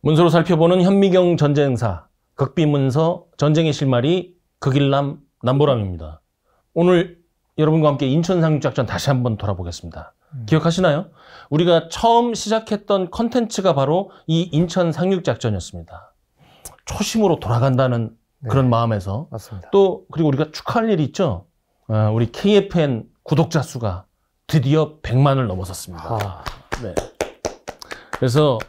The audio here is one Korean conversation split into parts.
문서로 살펴보는 현미경 전쟁사, 극비문서 전쟁의 실마리 극일남 남보람입니다. 오늘 여러분과 함께 인천 상륙작전 다시 한번 돌아보겠습니다. 기억하시나요? 우리가 처음 시작했던 컨텐츠가 바로 이 인천 상륙작전이었습니다. 초심으로 돌아간다는 그런 마음에서 맞습니다. 또 그리고 우리가 축하할 일이 있죠. 우리 KFN 구독자 수가 드디어 100만을 넘어섰습니다. 네. 그래서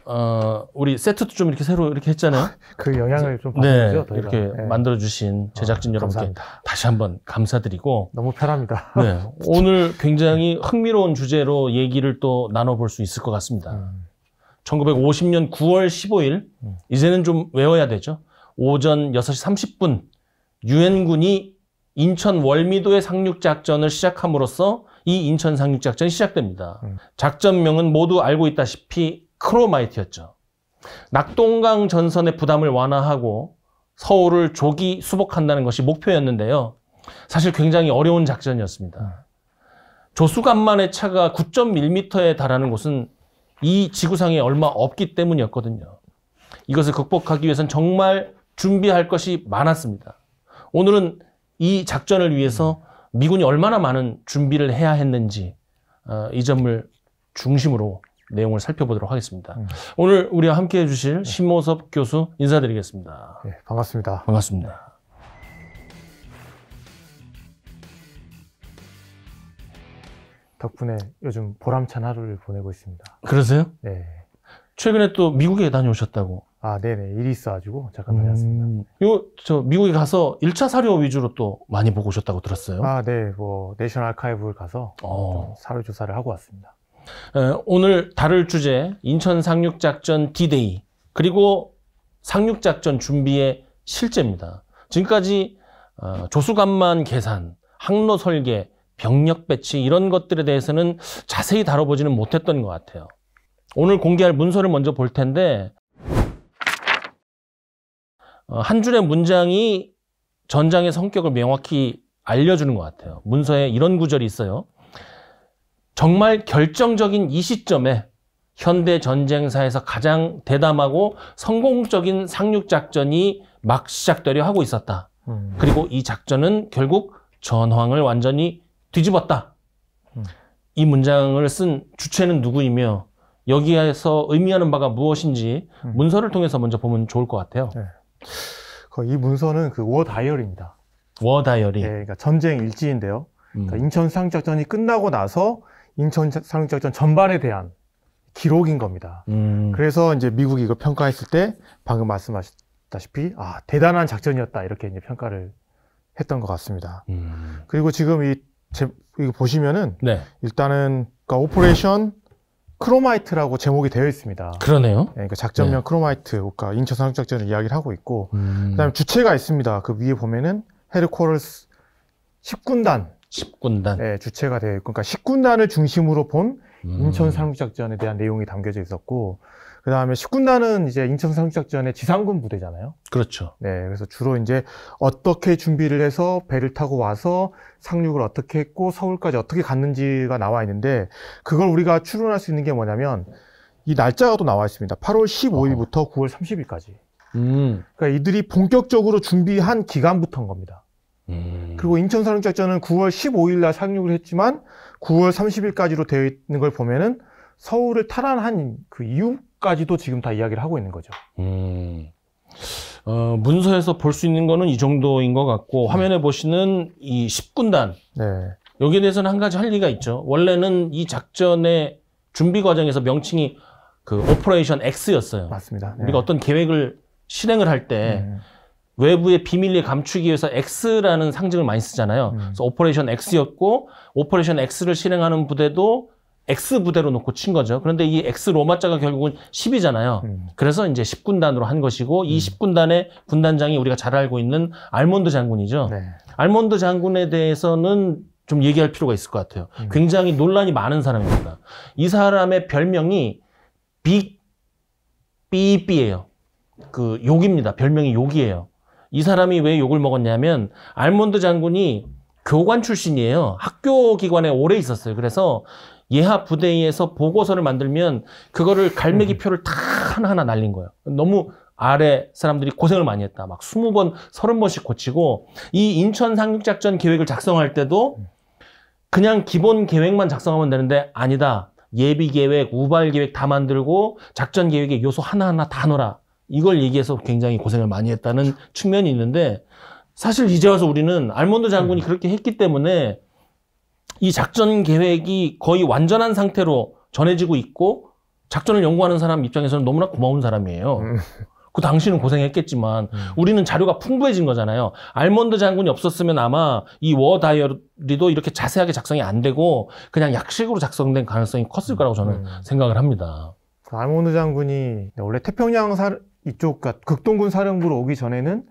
우리 세트도 좀 이렇게 새로 이렇게 했잖아요. 그 영향을 좀 네, 받으죠. 이렇게 만들어주신 제작진 여러분께 감사합니다. 다시 한번 감사드리고 너무 편합니다. 네, 오늘 굉장히 흥미로운 주제로 얘기를 또 나눠볼 수 있을 것 같습니다. 1950년 9월 15일 이제는 좀 외워야 되죠. 오전 6시 30분 유엔군이 인천 월미도의 상륙작전을 시작함으로써 이 인천 상륙작전이 시작됩니다. 작전명은 모두 알고 있다시피 크로마이트였죠. 낙동강 전선의 부담을 완화하고 서울을 조기 수복한다는 것이 목표였는데요. 사실 굉장히 어려운 작전이었습니다. 조수간만의 차가 9.1m에 달하는 곳은 이 지구상에 얼마 없기 때문이었거든요. 이것을 극복하기 위해서는 정말 준비할 것이 많았습니다. 오늘은 이 작전을 위해서 미군이 얼마나 많은 준비를 해야 했는지 이 점을 중심으로 내용을 살펴보도록 하겠습니다. 오늘 우리와 함께해 주실 심호섭 교수 인사드리겠습니다. 네, 반갑습니다. 반갑습니다. 덕분에 요즘 보람찬 하루를 보내고 있습니다. 그러세요? 네. 최근에 또 미국에 다녀오셨다고. 아, 네네. 일이 있어가지고 잠깐 다녔습니다. 저 미국에 가서 1차 사료 위주로 또 많이 보고 오셨다고 들었어요. 아, 네. 내셔널 아카이브를 가서 좀 사료 조사를 하고 왔습니다. 오늘 다룰 주제 인천 상륙작전 D-Day 그리고 상륙작전 준비의 실제입니다. 지금까지 조수간만 계산, 항로 설계, 병력 배치 이런 것들에 대해서는 자세히 다뤄보지는 못했던 것 같아요. 오늘 공개할 문서를 먼저 볼 텐데 한 줄의 문장이 전장의 성격을 명확히 알려주는 것 같아요. 문서에 이런 구절이 있어요. 정말 결정적인 이 시점에 현대 전쟁사에서 가장 대담하고 성공적인 상륙작전이 막 시작되려 하고 있었다. 그리고 이 작전은 결국 전황을 완전히 뒤집었다. 이 문장을 쓴 주체는 누구이며 여기에서 의미하는 바가 무엇인지 문서를 통해서 먼저 보면 좋을 것 같아요. 네. 이 문서는 그 워 다이어리입니다. 워 다이어리. 네, 그러니까 전쟁 일지인데요. 그러니까 인천 상륙작전이 끝나고 나서 인천 상륙작전 전반에 대한 기록인 겁니다. 그래서 이제 미국이 이걸 평가했을 때 방금 말씀하셨다시피 대단한 작전이었다 이렇게 이제 평가를 했던 것 같습니다. 그리고 지금 이거 보시면은 네. 일단은 그러니까 오퍼레이션 크로마이트라고 제목이 되어 있습니다. 그러네요. 네, 그러니까 작전명 크로마이트, 그러니까 인천 상륙작전을 이야기를 하고 있고, 그다음에 주체가 있습니다. 그 위에 보면은 헤드쿼터스 10군단. 10군단. 네, 주체가 되어 있고, 그러니까 10군단을 중심으로 본 인천 상륙작전에 대한 내용이 담겨져 있었고, 그 다음에 10군단은 이제 인천 상륙작전의 지상군 부대잖아요. 그렇죠. 네, 그래서 주로 이제 어떻게 준비를 해서 배를 타고 와서 상륙을 어떻게 했고 서울까지 어떻게 갔는지가 나와 있는데 그걸 우리가 추론할 수 있는 게 뭐냐면 이 날짜가 또 나와 있습니다. 8월 15일부터 9월 30일까지. 그러니까 이들이 본격적으로 준비한 기간부터인 겁니다. 그리고 인천 상륙작전은 9월 15일 날 상륙을 했지만 9월 30일까지로 되어 있는 걸 보면은 서울을 탈환한 그 이후까지도 지금 다 이야기를 하고 있는 거죠. 문서에서 볼 수 있는 거는 이 정도인 것 같고 화면에 보시는 이 10군단 네. 여기에 대해서는 한 가지 할 얘기가 있죠. 원래는 이 작전의 준비 과정에서 명칭이 그 오퍼레이션 X였어요. 맞습니다. 네. 우리가 어떤 계획을 실행을 할 때 외부의 비밀을 감추기 위해서 X라는 상징을 많이 쓰잖아요. 그래서 오퍼레이션 X였고 오퍼레이션 X를 실행하는 부대도 X 부대로 놓고 친 거죠. 그런데 이 X 로마자가 결국은 10이잖아요. 그래서 이제 10군단으로 한 것이고 이 10군단의 군단장이 우리가 잘 알고 있는 알몬드 장군이죠. 네. 알몬드 장군에 대해서는 좀 얘기할 필요가 있을 것 같아요. 굉장히 논란이 많은 사람입니다. 이 사람의 별명이 삐삐예요. 그 욕입니다. 별명이 욕이에요. 이 사람이 왜 욕을 먹었냐면 알몬드 장군이 교관 출신이에요. 학교 기관에 오래 있었어요. 그래서 예하 부대에서 보고서를 만들면 그거를 갈매기표를 다 하나하나 날린 거예요. 너무 아래 사람들이 고생을 많이 했다. 막 20번, 30번씩 고치고 이 인천 상륙작전 계획을 작성할 때도 그냥 기본 계획만 작성하면 되는데 아니다. 예비 계획, 우발 계획 다 만들고 작전 계획에 요소 하나하나 다 넣어라. 이걸 얘기해서 굉장히 고생을 많이 했다는 측면이 있는데 사실 이제 와서 우리는 알몬드 장군이 그렇게 했기 때문에 이 작전 계획이 거의 완전한 상태로 전해지고 있고 작전을 연구하는 사람 입장에서는 너무나 고마운 사람이에요. 그 당시는 고생했겠지만 우리는 자료가 풍부해진 거잖아요. 알몬드 장군이 없었으면 아마 이 워 다이어리도 이렇게 자세하게 작성이 안 되고 그냥 약식으로 작성된 가능성이 컸을 거라고 저는 생각을 합니다. 알몬드 장군이 원래 태평양 이쪽 극동군 사령부로 오기 전에는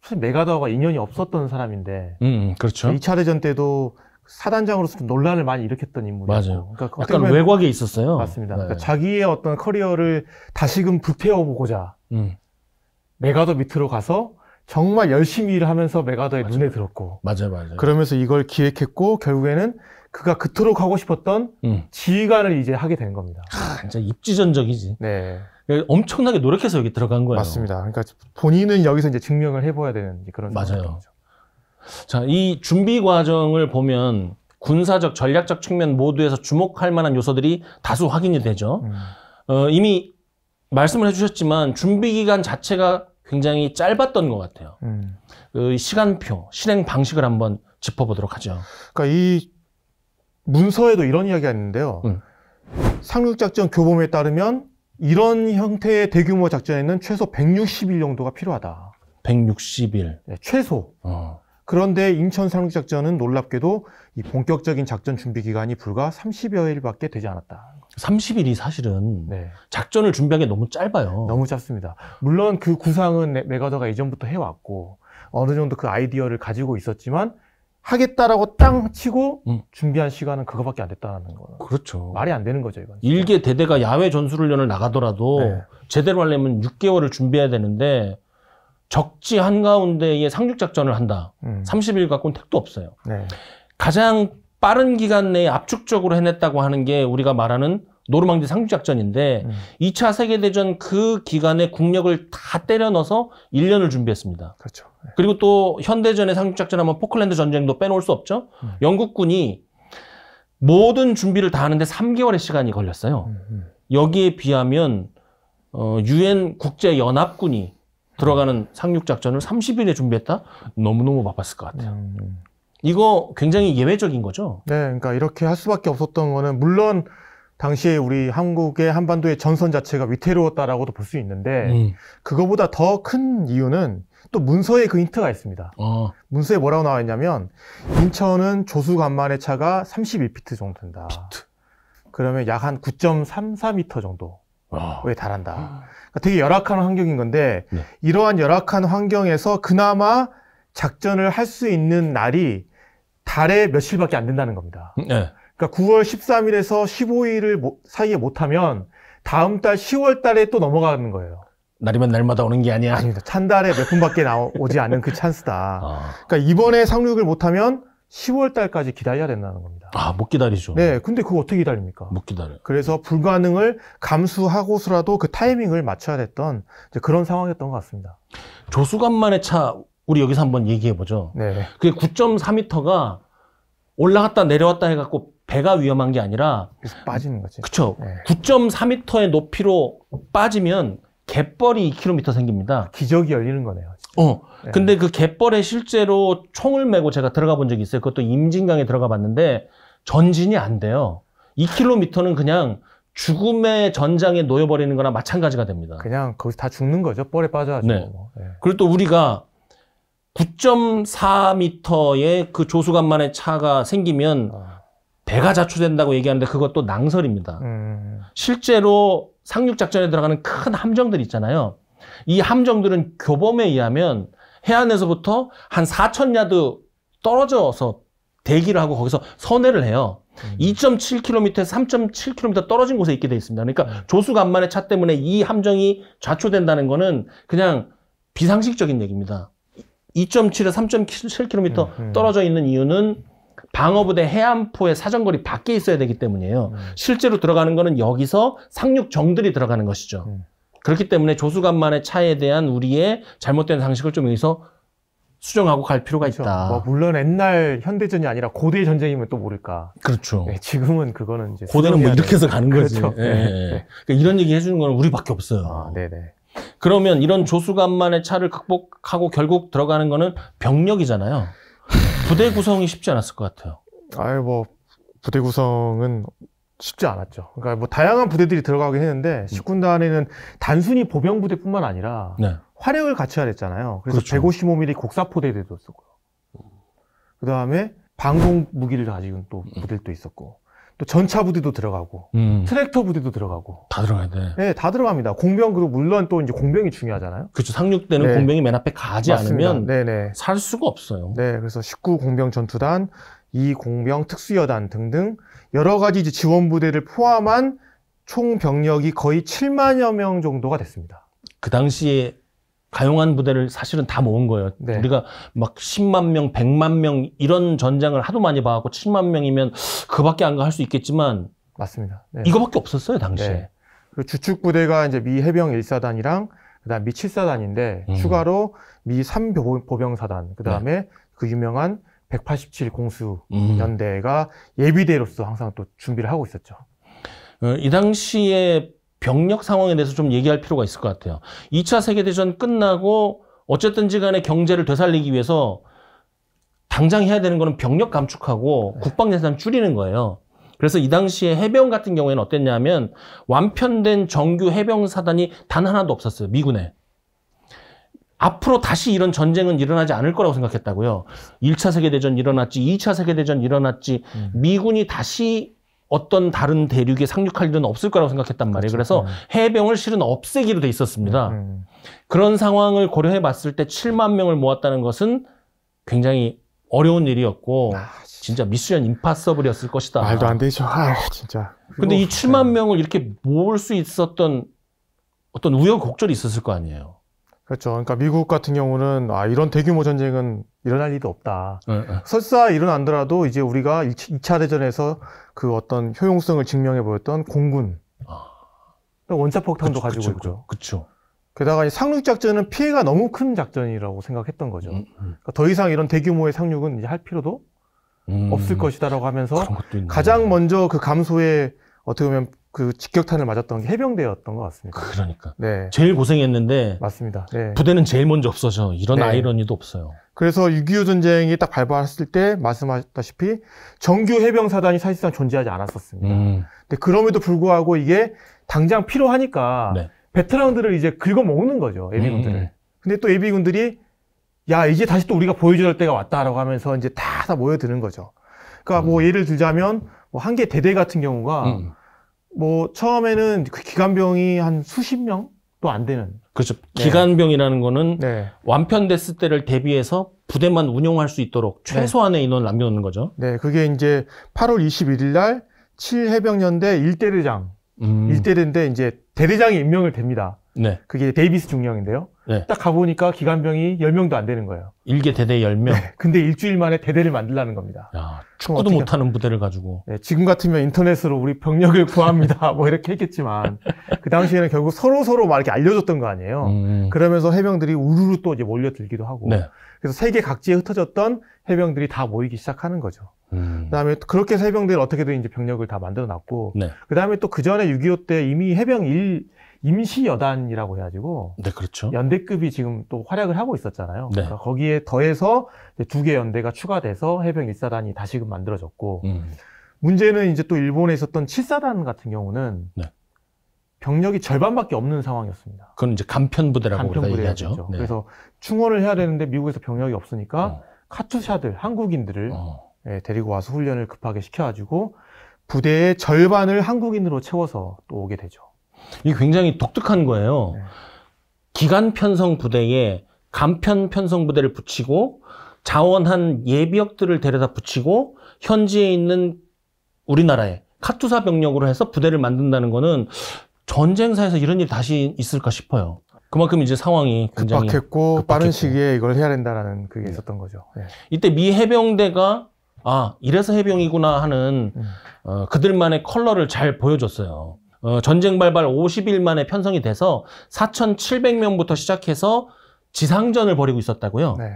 사실 메가더와 인연이 없었던 사람인데 그렇죠. 2차 대전 때도 사단장으로서 논란을 많이 일으켰던 인물이고 맞아요. 그러니까 약간 외곽에 있었어요. 맞습니다. 네. 그러니까 자기의 어떤 커리어를 다시금 불태워보고자 메가더 밑으로 가서 정말 열심히 일을 하면서 메가더의 눈에 들었고 맞아요. 그러면서 이걸 기획했고 결국에는 그가 그토록 하고 싶었던 지휘관을 이제 하게 되는 겁니다. 진짜 입지전적이지. 네. 엄청나게 노력해서 여기 들어간 거예요. 맞습니다. 그러니까 본인은 여기서 이제 증명을 해봐야 되는 그런 맞아요. 자, 이 준비 과정을 보면 군사적, 전략적 측면 모두에서 주목할 만한 요소들이 다수 확인이 되죠. 이미 말씀을 해주셨지만 준비 기간 자체가 굉장히 짧았던 것 같아요. 그 시간표, 실행 방식을 한번 짚어보도록 하죠. 그러니까 이 문서에도 이런 이야기가 있는데요. 상륙작전 교범에 따르면 이런 형태의 대규모 작전에는 최소 160일 정도가 필요하다. 160일. 네, 최소. 그런데 인천 상륙작전은 놀랍게도 이 본격적인 작전 준비 기간이 불과 30여 일밖에 되지 않았다. 30일이 사실은 네. 작전을 준비하기 너무 짧아요. 너무 짧습니다. 물론 그 구상은 메가더가 이전부터 해왔고 어느 정도 그 아이디어를 가지고 있었지만 하겠다라고 땅 치고 준비한 시간은 그거밖에 안 됐다는 거는 그렇죠. 말이 안 되는 거죠, 이건. 일개 대대가 야외 전술훈련을 나가더라도 네. 제대로 하려면 6개월을 준비해야 되는데 적지 한가운데에 상륙작전을 한다. 30일 갖고는 택도 없어요. 네. 가장 빠른 기간 내에 압축적으로 해냈다고 하는 게 우리가 말하는 노르망디 상륙작전인데 2차 세계대전 그 기간에 국력을 다 때려 넣어서 1년을 준비했습니다. 그렇죠. 네. 그리고 또 현대전의 상륙작전하면 포클랜드 전쟁도 빼놓을 수 없죠. 영국군이 모든 준비를 다 하는데 3개월의 시간이 걸렸어요. 여기에 비하면 UN 국제연합군이 들어가는 상륙작전을 30일에 준비했다? 너무너무 바빴을 것 같아요. 이거 굉장히 예외적인 거죠? 네, 그러니까 이렇게 할 수밖에 없었던 거는 물론 당시에 우리 한국의 한반도의 전선 자체가 위태로웠다라고도 볼 수 있는데 그거보다 더 큰 이유는 또 문서에 그 힌트가 있습니다. 문서에 뭐라고 나와 있냐면 인천은 조수 간만의 차가 31피트 정도 된다. 그러면 약 한 9.34m 정도에 달한다. 그러니까 되게 열악한 환경인 건데 네. 이러한 열악한 환경에서 그나마 작전을 할 수 있는 날이 달에 며칠밖에 안 된다는 겁니다. 네. 그러니까 9월 13일에서 15일 사이에 못하면 다음 달 10월 달에 또 넘어가는 거예요. 날이면 날마다 오는 게 아니야. 아닙니다. 찬달에 몇 분밖에 오지 않는 그 찬스다. 그러니까 이번에 상륙을 못하면 10월 달까지 기다려야 된다는 겁니다. 못 기다리죠. 네, 근데 그거 어떻게 기다립니까? 못 기다려요. 그래서 불가능을 감수하고서라도 그 타이밍을 맞춰야 됐던 이제 그런 상황이었던 것 같습니다. 조수간만의 차 우리 여기서 한번 얘기해 보죠. 네. 그게 9.4m가 올라갔다 내려왔다 해갖고 배가 위험한 게 아니라 그래서 빠지는 거지. 그쵸. 네. 9.4m의 높이로 빠지면 갯벌이 2km 생깁니다. 기적이 열리는 거네요. 네. 근데 그 갯벌에 실제로 총을 메고 제가 들어가 본 적이 있어요. 그것도 임진강에 들어가 봤는데 전진이 안 돼요. 2km는 그냥 죽음의 전장에 놓여버리는 거나 마찬가지가 됩니다. 그냥 거기서 다 죽는 거죠. 뻘에 빠져가지고. 네. 그리고 또 우리가 9.4m의 그 조수간만의 차가 생기면 배가 자초된다고 얘기하는데 그것도 낭설입니다. 실제로 상륙작전에 들어가는 큰 함정들 있잖아요. 이 함정들은 교범에 의하면 해안에서부터 한 4,000야드 떨어져서 대기를 하고 거기서 선회를 해요. 2.7km에서 3.7km 떨어진 곳에 있게 돼 있습니다. 그러니까 조수간만의 차 때문에 이 함정이 좌초된다는 거는 그냥 비상식적인 얘기입니다. 2.7에서 3.7km 떨어져 있는 이유는 방어부대 해안포의 사정거리 밖에 있어야 되기 때문이에요. 실제로 들어가는 거는 여기서 상륙정들이 들어가는 것이죠. 그렇기 때문에 조수간만의 차에 대한 우리의 잘못된 상식을 좀 여기서 수정하고 갈 필요가 그렇죠. 있다. 뭐 물론 옛날 현대전이 아니라 고대 전쟁이면 또 모를까. 그렇죠. 네, 지금은 그거는 이제 고대는 뭐 이렇게 해서 가는 거지. 그렇죠. 예, 예. 그러니까 이런 얘기 해주는 건 우리밖에 없어요. 아, 네네. 그러면 이런 조수간만의 차를 극복하고 결국 들어가는 거는 병력이잖아요. 부대 구성이 쉽지 않았을 것 같아요. 아유, 뭐, 부대 구성은 쉽지 않았죠. 그러니까 뭐 다양한 부대들이 들어가긴 했는데, 10군단에는 단순히 보병부대뿐만 아니라, 네. 화력을 갖춰야 됐잖아요. 그래서 그렇죠. 155mm 곡사포대도 있었고요. 그 다음에 방공 무기를 가지고 또 부대도 있었고, 또 전차 부대도 들어가고, 트랙터 부대도 들어가고. 다 들어가야 돼. 네, 다 들어갑니다. 공병, 그리고 물론 또 이제 공병이 중요하잖아요. 그렇죠. 상륙대는 네. 공병이 맨 앞에 가지 맞습니다. 않으면 네네. 살 수가 없어요. 네, 그래서 19공병 전투단, 2공병 특수여단 등등 여러 가지 이제 지원 부대를 포함한 총 병력이 거의 7만여 명 정도가 됐습니다. 그 당시에 가용한 부대를 사실은 다 모은 거예요. 네. 우리가 막 10만 명, 100만 명 이런 전장을 하도 많이 봐갖고 7만 명이면 그밖에 안 가 할 수 있겠지만 맞습니다. 네. 이거밖에 없었어요, 당시에. 네. 그 주축 부대가 이제 미 해병 1사단이랑 그다음 미 7사단인데 추가로 미 3보병사단 그다음에 그 유명한 187 공수 연대가 예비대로서 항상 또 준비를 하고 있었죠. 이 당시에 병력 상황에 대해서 좀 얘기할 필요가 있을 것 같아요. 2차 세계대전 끝나고 어쨌든지 간에 경제를 되살리기 위해서 당장 해야 되는 거는 병력 감축하고 국방 예산 줄이는 거예요. 그래서 이 당시에 해병 같은 경우에는 어땠냐면 완편된 정규 해병 사단이 단 하나도 없었어요. 미군에. 앞으로 다시 이런 전쟁은 일어나지 않을 거라고 생각했다고요. 1차 세계대전 일어났지, 2차 세계대전 일어났지, 미군이 다시 어떤 다른 대륙에 상륙할 일은 없을 거라고 생각했단 말이에요. 그래서 해병을 실은 없애기로 돼 있었습니다. 그런 상황을 고려해 봤을 때 7만 명을 모았다는 것은 굉장히 어려운 일이었고 진짜 미션 임파서블이었을 것이다. 말도 안 되죠. 아, 진짜. 근데 이 7만 명을 이렇게 모을 수 있었던 어떤 우여곡절이 있었을 거 아니에요. 그렇죠. 그러니까 미국 같은 경우는 이런 대규모 전쟁은 일어날 일도 없다. 설사 일어난더라도 이제 우리가 2차 대전에서 그 어떤 효용성을 증명해 보였던 공군, 원자폭탄도 가지고 있고. 그렇죠. 게다가 이 상륙작전은 피해가 너무 큰 작전이라고 생각했던 거죠. 그러니까 더 이상 이런 대규모의 상륙은 이제 할 필요도 없을 것이다라고 하면서 가장 먼저 그 감소에 어떻게 보면 그 직격탄을 맞았던 게 해병대였던 것 같습니다. 그러니까. 네. 제일 고생했는데. 맞습니다. 네. 부대는 제일 먼저 없어져. 이런 네. 아이러니도 없어요. 그래서 6.25 전쟁이 딱 발발했을 때 말씀하셨다시피 정규 해병사단이 사실상 존재하지 않았었습니다. 근데 그럼에도 불구하고 이게 당장 필요하니까 네. 베테랑들을 이제 긁어모으는 거죠. 예비군들을. 근데 또 예비군들이 야, 이제 다시 또 우리가 보여줘야 할 때가 왔다라고 하면서 이제 다 모여드는 거죠. 그러니까 뭐 예를 들자면 뭐 한 개 대대 같은 경우가 뭐 처음에는 그 기관병이 한 수십 명도 안 되는. 그렇죠. 네. 기관병이라는 거는 네. 완편됐을 때를 대비해서 부대만 운용할 수 있도록 최소한의 네. 인원을 남겨놓는 거죠. 네, 그게 이제 8월 21일 날 7해병연대 1대대장. 1대대인데 이제 대대장이 임명을 됩니다. 네. 그게 데이비스 중령인데요. 네. 딱 가보니까 기관병이 10명도 안 되는 거예요. 1개 대대 10명? 네. 근데 일주일 만에 대대를 만들라는 겁니다. 야, 축구도 못하는 부대를 가지고. 네, 지금 같으면 인터넷으로 우리 병력을 구합니다. 뭐 이렇게 했겠지만, 그 당시에는 결국 서로 막 이렇게 알려줬던 거 아니에요. 그러면서 해병들이 우르르 또 이제 몰려들기도 하고. 네. 그래서 세계 각지에 흩어졌던 해병들이 다 모이기 시작하는 거죠. 그 다음에 그렇게 해서 해병들이 어떻게든 이제 병력을 다 만들어 놨고. 네. 그 다음에 또 그 전에 6.25 때 이미 해병 임시여단이라고 해가지고. 네, 그렇죠. 연대급이 지금 또 활약을 하고 있었잖아요. 네. 그러니까 거기에 더해서 2개 연대가 추가돼서 해병 1사단이 다시금 만들어졌고. 문제는 이제 또 일본에 있었던 7사단 같은 경우는. 네. 병력이 절반밖에 없는 상황이었습니다. 그건 이제 간편부대라고 우리가 얘기하죠. 네. 그래서 충원을 해야 되는데 미국에서 병력이 없으니까 카투샤들, 한국인들을 데리고 와서 훈련을 급하게 시켜가지고 부대의 절반을 한국인으로 채워서 또 오게 되죠. 이게 굉장히 독특한 거예요. 네. 기간 편성 부대에 간편 편성 부대를 붙이고 자원한 예비역들을 데려다 붙이고 현지에 있는 우리나라의 카투사 병력으로 해서 부대를 만든다는 거는 전쟁사에서 이런 일이 다시 있을까 싶어요. 그만큼 이제 상황이 굉장히 급박했고 빠른 시기에 이걸 해야 된다라는 그게 있었던 거죠. 네. 이때 미 해병대가 아, 이래서 해병이구나 하는 그들만의 컬러를 잘 보여줬어요. 전쟁 발발 50일 만에 편성이 돼서 4,700명부터 시작해서 지상전을 벌이고 있었다고요. 네.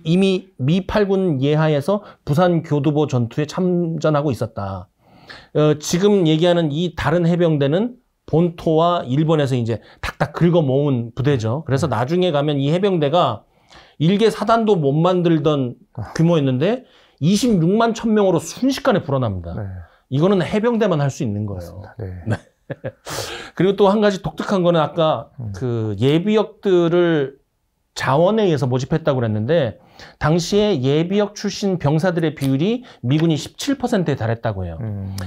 이미 미 8군 예하에서 부산 교두보 전투에 참전하고 있었다. 지금 얘기하는 이 다른 해병대는 본토와 일본에서 이제 탁탁 긁어 모은 부대죠. 그래서 나중에 가면 이 해병대가 일개 사단도 못 만들던 규모였는데 26만 1,000명으로 순식간에 불어납니다. 네. 이거는 해병대만 할 수 있는 거예요. 네. 그리고 또 한 가지 독특한 거는 아까 그 예비역들을 자원에 의해서 모집했다고 그랬는데 당시에 예비역 출신 병사들의 비율이 미군이 17%에 달했다고 해요.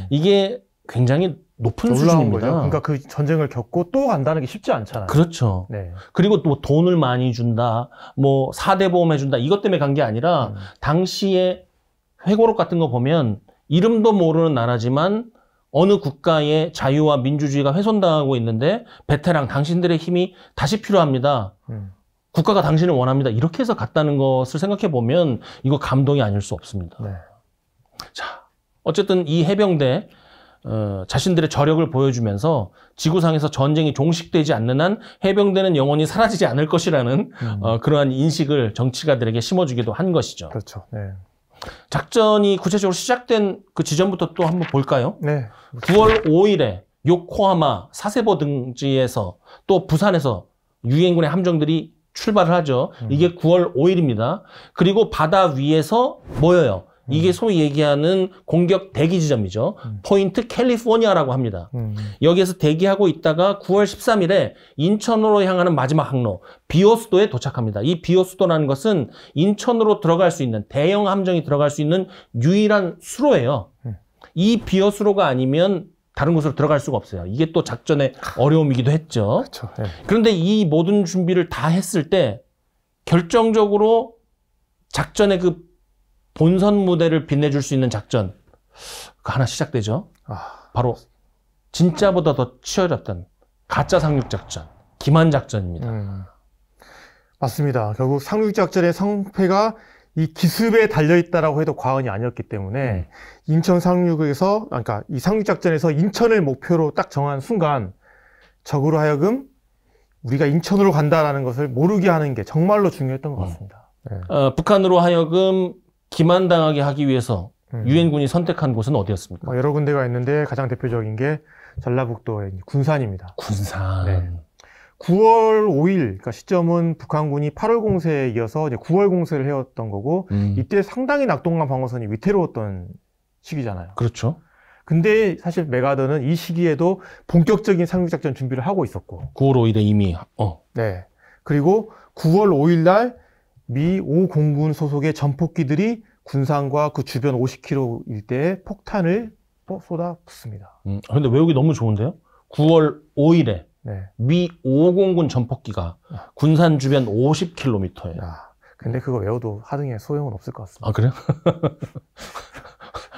이게 굉장히 높은 놀라운 수준입니다. 거죠. 그러니까 그 전쟁을 겪고 또 간다는 게 쉽지 않잖아요. 그렇죠. 네. 그리고 또 돈을 많이 준다, 뭐 4대 보험 해준다 이것 때문에 간 게 아니라 당시에 회고록 같은 거 보면 이름도 모르는 나라지만 어느 국가의 자유와 민주주의가 훼손당하고 있는데 베테랑 당신들의 힘이 다시 필요합니다. 국가가 당신을 원합니다. 이렇게 해서 갔다는 것을 생각해 보면 이거 감동이 아닐 수 없습니다. 네. 자, 어쨌든 이 해병대 자신들의 저력을 보여주면서 지구상에서 전쟁이 종식되지 않는 한 해병대는 영원히 사라지지 않을 것이라는 그러한 인식을 정치가들에게 심어주기도 한 것이죠. 그렇죠. 네. 작전이 구체적으로 시작된 그 지점부터 또 한번 볼까요? 네. 9월 5일에 요코하마, 사세보 등지에서 또 부산에서 유엔군의 함정들이 출발을 하죠. 이게 9월 5일입니다. 그리고 바다 위에서 모여요. 이게 소위 얘기하는 공격 대기 지점이죠. 포인트 캘리포니아라고 합니다. 여기에서 대기하고 있다가 9월 13일에 인천으로 향하는 마지막 항로 비오수도에 도착합니다. 이 비오수도라는 것은 인천으로 들어갈 수 있는 대형 함정이 들어갈 수 있는 유일한 수로예요. 이 비오수로가 아니면 다른 곳으로 들어갈 수가 없어요. 이게 또 작전의 어려움이기도 했죠. 그렇죠. 네. 그런데 이 모든 준비를 다 했을 때 결정적으로 작전의 그 본선 무대를 빛내줄 수 있는 작전 하나 시작되죠. 바로 진짜보다 더 치열했던 가짜 상륙작전, 기만작전입니다. 맞습니다. 결국 상륙작전의 성패가 이 기습에 달려있다라고 해도 과언이 아니었기 때문에 인천 상륙에서, 그러니까 이 상륙작전에서 인천을 목표로 딱 정한 순간 적으로 하여금 우리가 인천으로 간다라는 것을 모르게 하는 게 정말로 중요했던 것 같습니다. 네. 북한으로 하여금 기만당하게 하기 위해서 유엔군이 선택한 곳은 어디였습니까? 여러 군데가 있는데 가장 대표적인 게 전라북도의 군산입니다. 군산. 네. 9월 5일, 그러니까 시점은 북한군이 8월 공세에 이어서 이제 9월 공세를 해왔던 거고, 이때 상당히 낙동강 방어선이 위태로웠던 시기잖아요. 그렇죠. 근데 사실 메가더는 이 시기에도 본격적인 상륙작전 준비를 하고 있었고. 9월 5일에 이미, 네. 그리고 9월 5일 날 미 5공군 소속의 전폭기들이 군산과 그 주변 50km 일대에 폭탄을 쏟아붓습니다. 근데 외우기 너무 좋은데요? 9월 5일에 네. 미 5공군 전폭기가 군산 주변 50km예요. 근데 그거 외워도 하등에 소용은 없을 것 같습니다. 아, 그래요?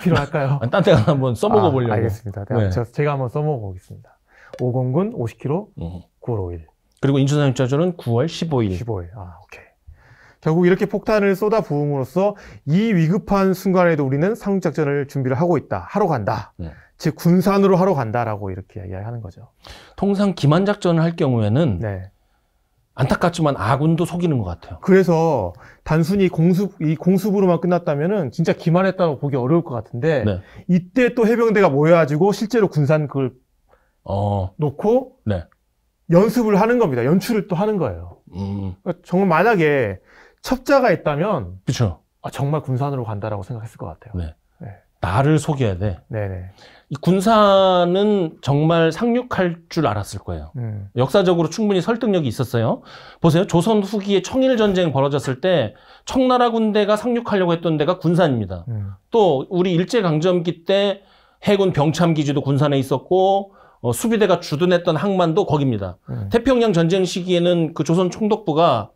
필요할까요? 딴 데 한번 써먹어 보려고. 알겠습니다. 네. 제가 한번 써먹어 보겠습니다. 5공군 50km 9월 5일. 그리고 인천상륙작전은 9월 15일. 15일. 오케이. 결국 이렇게 폭탄을 쏟아 부음으로써 이 위급한 순간에도 우리는 상륙작전을 준비를 하고 있다. 하러 간다. 즉 군산으로 하러 간다라고 이렇게 이야기하는 거죠. 통상 기만작전을 할 경우에는 네. 안타깝지만 아군도 속이는 것 같아요. 그래서 단순히 공습으로만 끝났다면은 진짜 기만했다고 보기 어려울 것 같은데 네. 이때 또 해병대가 모여가지고 실제로 군산 그걸 놓고 네. 연습을 하는 겁니다. 연출을 또 하는 거예요. 그러니까 정말 만약에 첩자가 있다면 그렇죠. 정말 군산으로 간다라고 생각했을 것 같아요. 네. 네. 나를 속여야 돼. 네네. 이 군산은 정말 상륙할 줄 알았을 거예요. 역사적으로 충분히 설득력이 있었어요. 보세요. 조선 후기에 청일전쟁 벌어졌을 때 청나라 군대가 상륙하려고 했던 데가 군산입니다. 또 우리 일제강점기 때 해군 병참기지도 군산에 있었고 수비대가 주둔했던 항만도 거기입니다. 태평양 전쟁 시기에는 그 조선 총독부가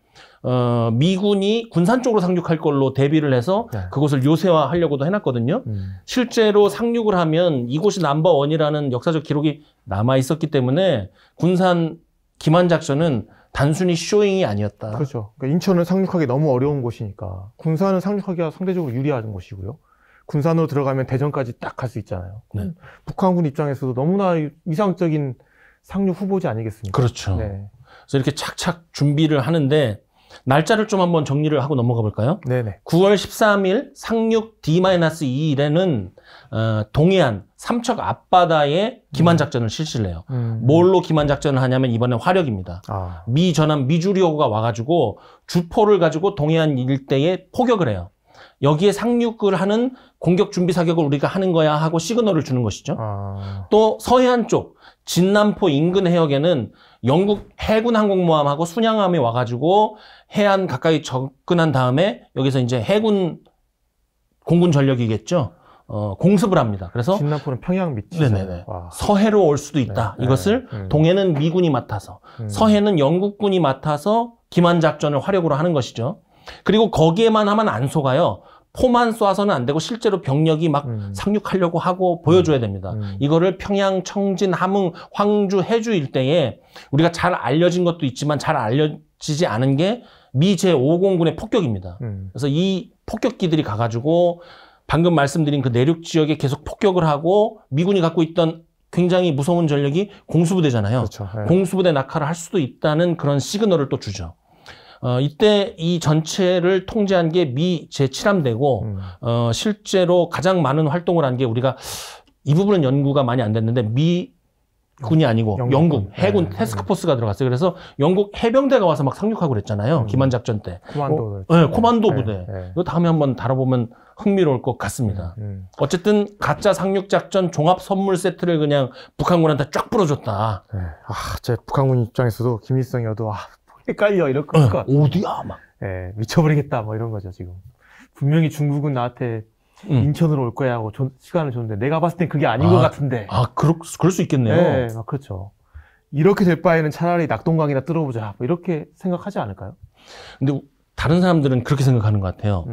미군이 군산 쪽으로 상륙할 걸로 대비를 해서 그곳을 요새화하려고도 해놨거든요. 실제로 상륙을 하면 이곳이 넘버원이라는 역사적 기록이 남아 있었기 때문에 군산 기만작전은 단순히 쇼잉이 아니었다. 그렇죠. 그러니까 인천은 상륙하기 너무 어려운 곳이니까 군산은 상륙하기가 상대적으로 유리한 곳이고요. 군산으로 들어가면 대전까지 딱 갈 수 있잖아요. 네. 북한군 입장에서도 너무나 이상적인 상륙 후보지 아니겠습니까? 그렇죠. 네. 그래서 이렇게 착착 준비를 하는데 날짜를 좀 한번 정리를 하고 넘어가 볼까요? 네네. 9월 13일 상륙 D-2일에는 동해안 삼척 앞바다에 기만작전을 실시를 해요. 뭘로 기만작전을 하냐면 이번에 화력입니다. 아. 미 전함 미주리호가 와가지고 주포를 가지고 동해안 일대에 포격을 해요. 여기에 상륙을 하는 공격 준비 사격을 우리가 하는 거야 하고 시그널을 주는 것이죠. 아. 또 서해안 쪽 진남포 인근 해역에는 영국 해군 항공모함하고 순양함이 와가지고 해안 가까이 접근한 다음에 여기서 이제 해군 공군 전력이겠죠. 공습을 합니다. 그래서 진남포는 평양 밑이죠. 네네네. 서해로 올 수도 있다. 네, 이것을 네. 동해는 미군이 맡아서 서해는 영국군이 맡아서 기만작전을 화력으로 하는 것이죠. 그리고 거기에만 하면 안 속아요. 포만 쏴서는 안 되고 실제로 병력이 막 상륙하려고 하고 보여줘야 됩니다. 이거를 평양, 청진, 함흥, 황주, 해주 일대에 우리가 잘 알려진 것도 있지만 잘 알려지지 않은 게 미 제5공군의 폭격입니다. 그래서 이 폭격기들이 가가지고 방금 말씀드린 그 내륙 지역에 계속 폭격을 하고 미군이 갖고 있던 굉장히 무서운 전력이 공수부대잖아요. 그렇죠. 네. 공수부대 낙하를 할 수도 있다는 그런 시그널을 또 주죠. 이때 이 전체를 통제한 게 미 제7함대고 실제로 가장 많은 활동을 한 게 우리가 이 부분은 연구가 많이 안 됐는데 미군이 아니고 영국 해군 태스크포스가 들어갔어요. 그래서 영국 해병대가 와서 막 상륙하고 그랬잖아요. 기만작전 때. 코만도. 네, 코만도 부대. 네. 이거 다음에 한번 다뤄보면 흥미로울 것 같습니다. 어쨌든 가짜 상륙작전 종합 선물 세트를 그냥 북한군한테 쫙 뿌려줬다. 네. 제 북한군 입장에서도 김일성이어도 헷갈려 이럴 것 같아. 어디야 막. 네, 미쳐버리겠다 뭐 이런 거죠 지금. 분명히 중국은 나한테 인천으로 올 거야 하고 시간을 줬는데 내가 봤을 땐 그게 아닌 것 같은데. 그럴 수 있겠네요. 네, 그렇죠. 이렇게 될 바에는 차라리 낙동강이나 뚫어보자 뭐 이렇게 생각하지 않을까요? 근데 다른 사람들은 그렇게 생각하는 것 같아요.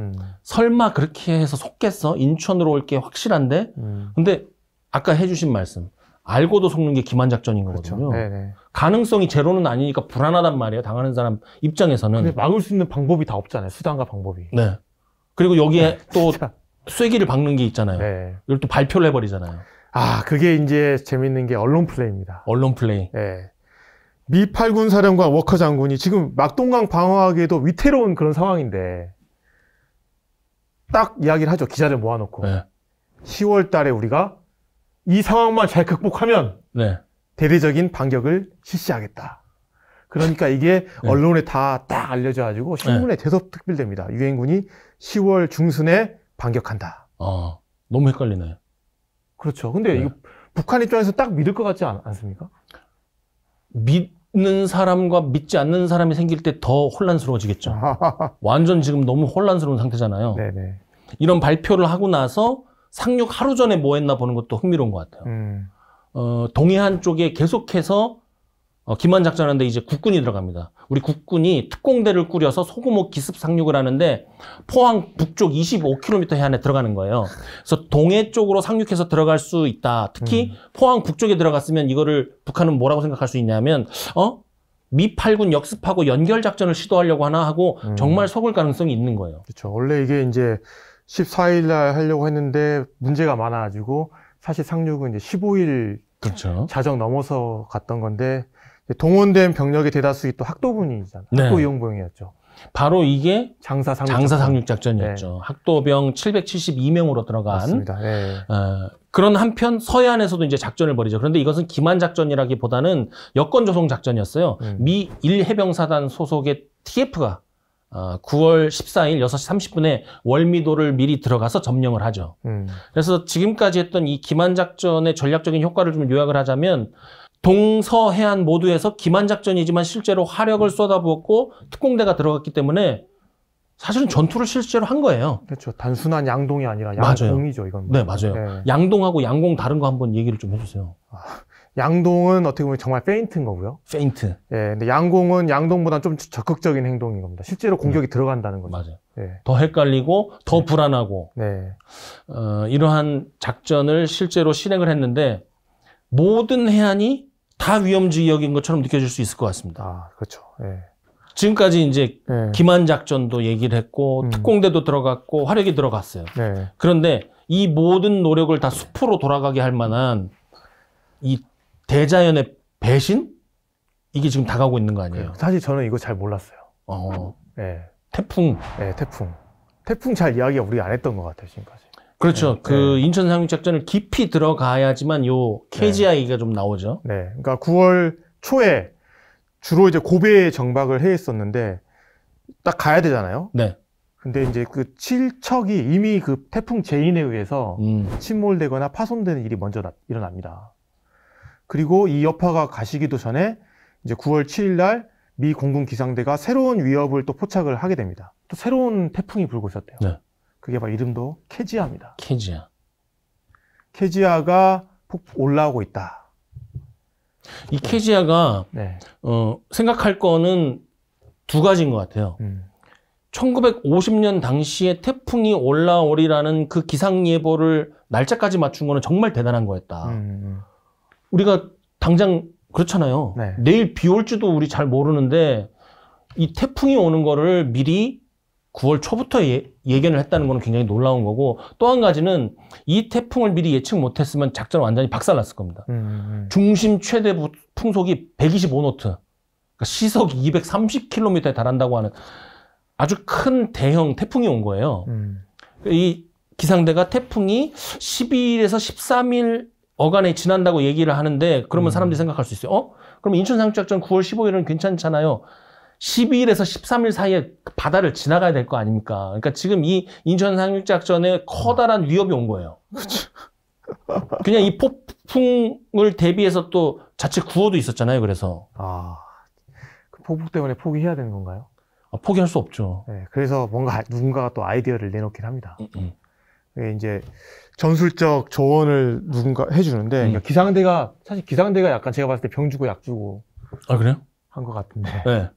설마 그렇게 해서 속겠어? 인천으로 올 게 확실한데? 근데 아까 해주신 말씀. 알고도 속는 게 기만작전인 거거든요. 그렇죠. 네네. 가능성이 제로는 아니니까 불안하단 말이에요. 당하는 사람 입장에서는. 근데 막을 수 있는 방법이 다 없잖아요. 수단과 방법이. 네. 그리고 여기에 또 쐐기를 박는 게 있잖아요. 네. 이걸 또 발표를 해버리잖아요. 그게 이제 재밌는 게 언론 플레이입니다. 언론 플레이. 네. 미 8군 사령관 워커 장군이 지금 막동강 방어하기에도 위태로운 그런 상황인데 딱 이야기를 하죠. 기자들 모아놓고. 네. 10월 달에 우리가 이 상황만 잘 극복하면 네. 대대적인 반격을 실시하겠다. 그러니까 이게 언론에 다 딱 알려져가지고 신문에 대서특필됩니다. 유엔군이 10월 중순에 반격한다. 너무 헷갈리네. 그렇죠. 근데 이거 북한 입장에서 딱 믿을 것 같지 않습니까? 믿는 사람과 믿지 않는 사람이 생길 때 더 혼란스러워지겠죠. 완전 지금 너무 혼란스러운 상태잖아요. 네네. 이런 발표를 하고 나서 상륙 하루 전에 뭐 했나 보는 것도 흥미로운 것 같아요. 동해안 쪽에 계속해서 기만작전하는데 이제 국군이 들어갑니다. 우리 국군이 특공대를 꾸려서 소규모 기습 상륙을 하는데 포항 북쪽 25km 해안에 들어가는 거예요. 그래서 동해 쪽으로 상륙해서 들어갈 수 있다. 특히 포항 북쪽에 들어갔으면 이거를 북한은 뭐라고 생각할 수 있냐면 미 8군 역습하고 연결 작전을 시도하려고 하나 하고 정말 속을 가능성이 있는 거예요. 그렇죠. 원래 이게 이제 14일 날 하려고 했는데 문제가 많아가지고 사실 상륙은 이제 15일 그렇죠. 자정 넘어서 갔던 건데 동원된 병력의 대다수가 또 학도분이잖아요. 학도 이용병이었죠. 바로 이게 장사 상륙 작전이었죠. 네. 학도병 772명으로 들어간. 맞습니다. 네. 그런 한편 서해안에서도 이제 작전을 벌이죠. 그런데 이것은 기만 작전이라기보다는 여권 조성 작전이었어요. 미 1해병사단 소속의 TF가 9월 14일 6시 30분에 월미도를 미리 들어가서 점령을 하죠. 그래서 지금까지 했던 이 기만 작전의 전략적인 효과를 좀 요약을 하자면 동서해안 모두에서 기만 작전이지만 실제로 화력을 쏟아부었고 특공대가 들어갔기 때문에 사실은 전투를 실제로 한 거예요. 그렇죠. 단순한 양동이 아니라 양공이죠, 이건. 네, 맞아요. 네. 양동하고 양공 다른 거 한번 얘기를 좀 해주세요. 양동은 어떻게 보면 정말 페인트인 거고요. 페인트. 예, 근데 양공은 양동보다 좀 적극적인 행동인 겁니다. 실제로 공격이 들어간다는 거죠. 맞아요. 예. 더 헷갈리고 더 불안하고. 네. 이러한 작전을 실제로 실행을 했는데 모든 해안이 다 위험지역인 것처럼 느껴질 수 있을 것 같습니다. 그렇죠. 예. 지금까지 이제 네. 기만 작전도 얘기를 했고 특공대도 들어갔고 화력이 들어갔어요. 네. 그런데 이 모든 노력을 다 숲으로 돌아가게 할 만한 이 대자연의 배신? 이게 지금 다가오고 있는 거 아니에요? 사실 저는 이거 잘 몰랐어요. 네. 네. 태풍. 네, 태풍 잘 이야기 우리가 안 했던 것 같아요, 지금까지. 그렇죠. 네. 그 인천 상륙작전을 깊이 들어가야지만 요 KGI 얘기가 좀 나오죠. 네. 그러니까 9월 초에 주로 이제 고베에 정박을 해 있었는데 딱 가야 되잖아요. 네. 근데 이제 그 칠척이 이미 그 태풍 제인에 의해서 침몰되거나 파손되는 일이 먼저 일어납니다. 그리고 이 여파가 가시기도 전에 이제 9월 7일 날 미 공군 기상대가 새로운 위협을 또 포착을 하게 됩니다. 또 새로운 태풍이 불고 있었대요. 네. 그게 바로 이름도 케지아입니다. 케지아. 케지아가 올라오고 있다. 이 케지아가 네. 생각할 거는 두 가지인 것 같아요. 1950년 당시에 태풍이 올라오리라는 그 기상 예보를 날짜까지 맞춘 거는 정말 대단한 거였다. 우리가 당장 그렇잖아요. 네. 내일 비 올지도 우리 잘 모르는데 이 태풍이 오는 거를 미리 9월 초부터 예견을 했다는 거는 굉장히 놀라운 거고, 또 한 가지는 이 태풍을 미리 예측 못했으면 작전은 완전히 박살났을 겁니다. 중심 최대 풍속이 125노트, 그러니까 시속 230km에 달한다고 하는 아주 큰 대형 태풍이 온 거예요. 이 기상대가 태풍이 12일에서 13일 어간에 지난다고 얘기를 하는데, 그러면 사람들이 생각할 수 있어요. 그럼 인천 상륙작전 9월 15일은 괜찮잖아요. 12일에서 13일 사이에 바다를 지나가야 될 거 아닙니까? 그러니까 지금 이 인천 상륙작전에 커다란 위협이 온 거예요. 그냥 이 폭풍을 대비해서 또 자체 구호도 있었잖아요. 그래서 그 폭풍 때문에 포기해야 되는 건가요? 포기할 수 없죠. 네, 그래서 뭔가 누군가가 또 아이디어를 내놓긴 합니다. 이제 전술적 조언을 누군가 해주는데, 그러니까 기상대가 사실 기상대가 약간 제가 봤을 때 병 주고 약 주고 그래요? 한 것 같은데. 네.